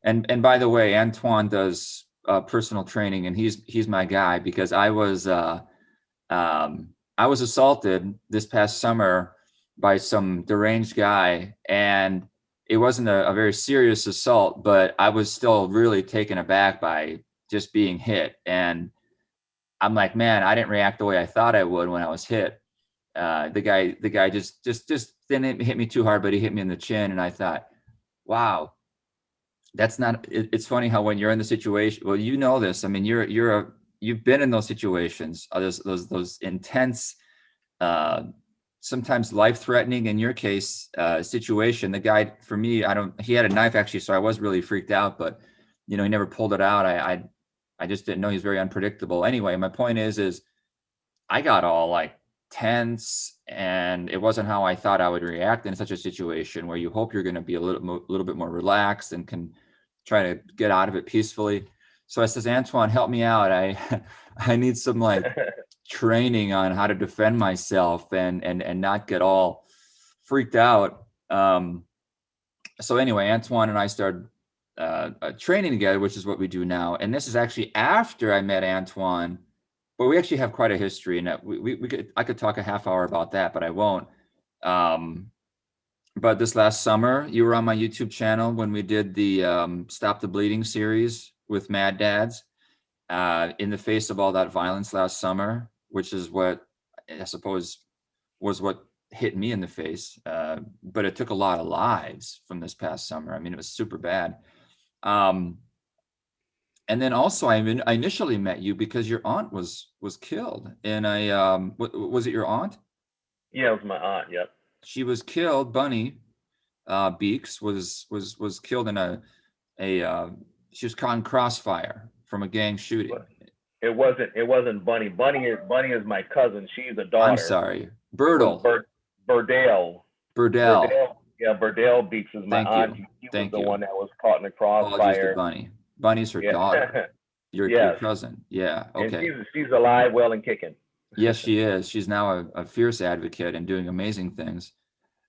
And by the way, An-twon does personal training, and he's my guy because I was assaulted this past summer by some deranged guy, and it wasn't a very serious assault, but I was still really taken aback by just being hit. And I'm like, man, I didn't react the way I thought I would when I was hit. The guy just didn't hit me too hard, but he hit me in the chin, and I thought, wow, that's not. It's funny how when you're in the situation, well, you know this. I mean, you've been in those situations, those intense, uh, sometimes life-threatening, in your case, situation. The guy, for me, I don't. He had a knife actually, so I was really freaked out. But he never pulled it out. I just didn't know. He's very unpredictable. Anyway, my point is I got all like tense, and it wasn't how I thought I would react in such a situation where you hope you're going to be a little bit more relaxed and can try to get out of it peacefully. So I says, Anthijuan, help me out. I I need some like training on how to defend myself and not get all freaked out. So anyway, Anthijuan and I started training together, which is what we do now. And this is actually after I met Anthijuan, but we actually have quite a history, and I could talk a half hour about that, but I won't. Um, but this last summer, you were on my YouTube channel when we did the Stop the Bleeding series with Mad Dads. In the face of all that violence last summer, which is what I suppose was what hit me in the face. But it took a lot of lives from this past summer. I mean, it was super bad. Um, and then also, I initially met you because your aunt was killed in a was it your aunt? Yeah, it was my aunt. Yep. She was killed. Bunny Beeks was killed in a she was caught in crossfire from a gang shooting. But it wasn't Bunny. Bunny is my cousin. She's a I'm daughter. sorry, It was Burdle. Burdell. Burdell. Burdell. Yeah, Burdell Beeks is my Thank aunt. you. She was Thank the you. one that was caught in the Apologies to crossfire. Bunny. Bunny's her Yeah. daughter. Your Yes. cousin. Yeah. And Okay. she's alive, well and kicking. Yes, she is. She's now a fierce advocate and doing amazing things.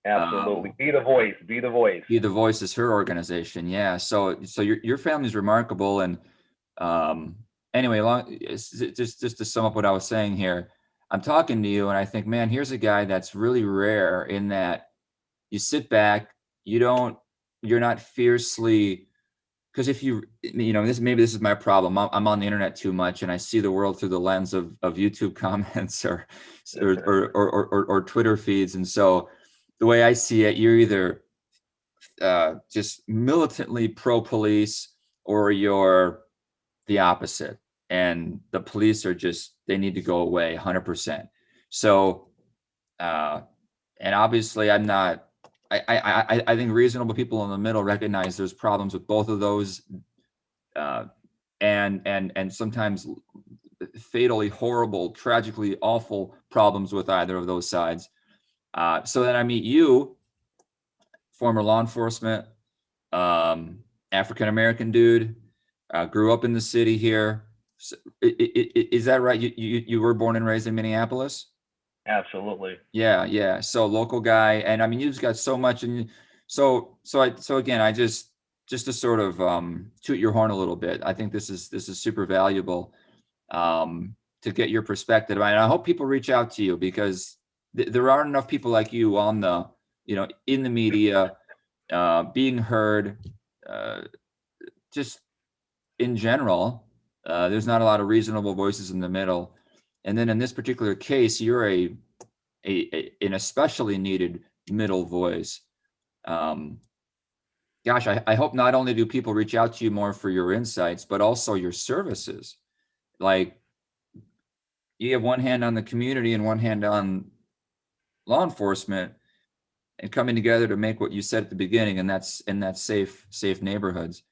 Absolutely. Um, Be the voice. Be the voice. Be the Voice is her organization. Yeah. So your family's remarkable. And um, anyway, just to sum up what I was saying here, I'm talking to you, and I think, man, here's a guy that's really rare in that you sit back, you don't, you're not fiercely, because if this is my problem. I'm on the internet too much, and I see the world through the lens of YouTube comments or Twitter feeds. And so the way I see it, you're either just militantly pro police, or you're the opposite. And the police are just, they need to go away 100%. So, uh, and obviously I'm not, I think reasonable people in the middle recognize there's problems with both of those, uh, and sometimes fatally horrible, tragically awful problems with either of those sides. So then I meet you, former law enforcement, um, African American dude, grew up in the city here. So, is that right? You were born and raised in Minneapolis? Absolutely. Yeah, yeah. So local guy, and I mean, you've got so much, and so again, just to sort of toot your horn a little bit. I think this is super valuable, to get your perspective, and I hope people reach out to you because there aren't enough people like you on the, in the media, being heard, uh, just in general. There's not a lot of reasonable voices in the middle, and then in this particular case, you're an especially needed middle voice. Um, Gosh, I hope not only do people reach out to you more for your insights, but also your services. Like, you have one hand on the community and one hand on law enforcement, and coming together to make what you said at the beginning, and that's safe neighborhoods.